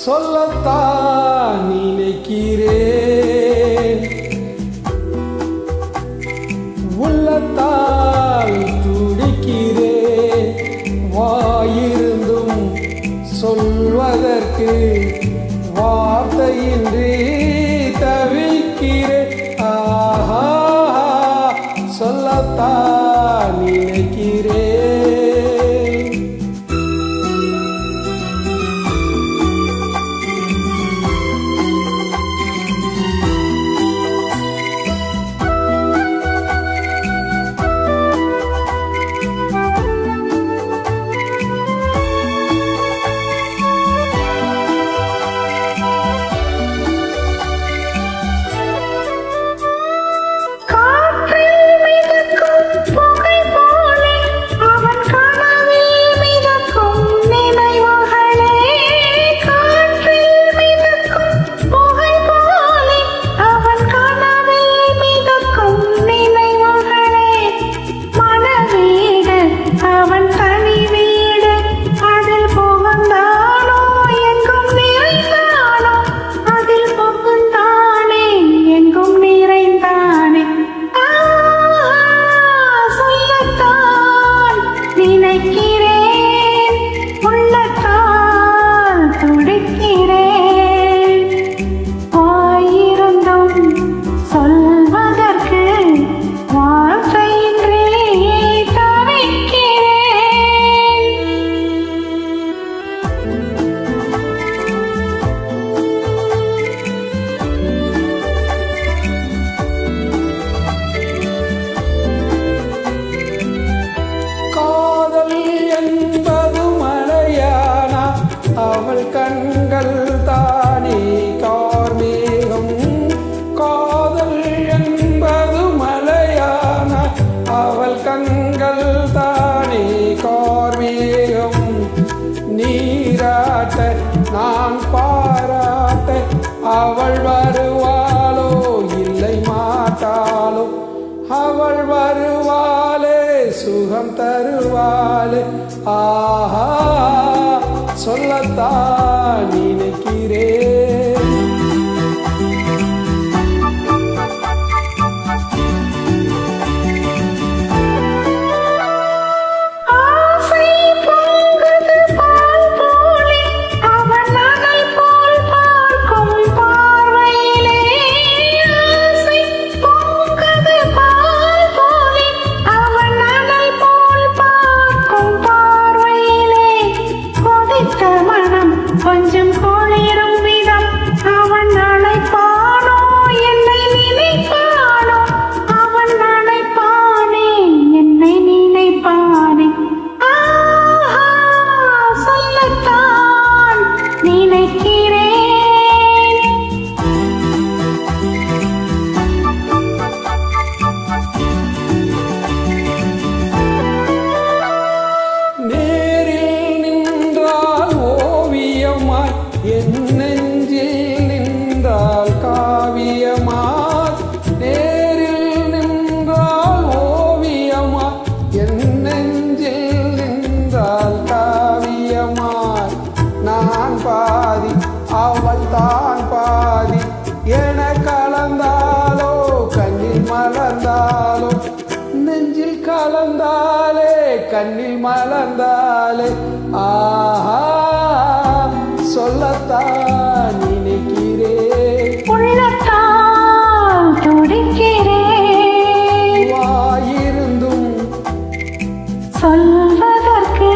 சொல்லத்தான் நினைக்கிறேன், உள்ளத்தால் துடிக்கிறேன், வாயிருந்தும் சொல்வதற்கு வார்த்தையின்றி தவிக்கிறேன். ஆஹா, சொல்லத்தான் நினைக்கிறேன். அவள் கண்கள் தானே கார்மேகம், காதல் என்பது மலையான அவள் கண்கள் தானே கார்மேகம். நீராட்ட நான் பாராட்ட அவள் வருவாளோ இல்லை மாட்டாளோ, அவள் வருவாளே சுகம் தருவாளே. ஆஹா, சொல்லத்தான் நினைக்கிறேன். கொஞ்சம் கோளிரும் விதம் அவன் அழைப்பானோ, என்னை நினைப்பானோ, அவன் அழைப்பானே என்னை நினைப்பானே. ஆஹா, சொல்லத்தான் நினைக்கிறேன். என் நெஞ்சில் நின்றால் காவியமாய், நேரில் நின்றால் ஓவியமாய், என் நெஞ்சில் நின்றால் காவியமாய். நான் பாதி அவள் தான் பாதி என கலந்தாலோ, கண்ணில் மலர்ந்தாலோ, நெஞ்சில் கலந்தாலே கண்ணில் மலர்ந்தாலே. ஆஹா, சொல்லத்தான் நினைக்கிறேன், உள்ளத்தால் துடிக்கிறேன், வாயிருந்தும் சொல்வதற்கு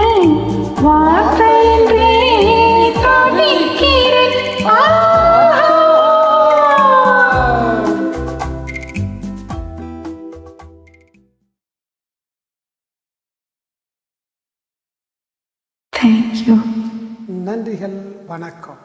வார்த்தையின்றி தவிக்கிறேன். Thank you. நன்றிகள், வணக்கம்.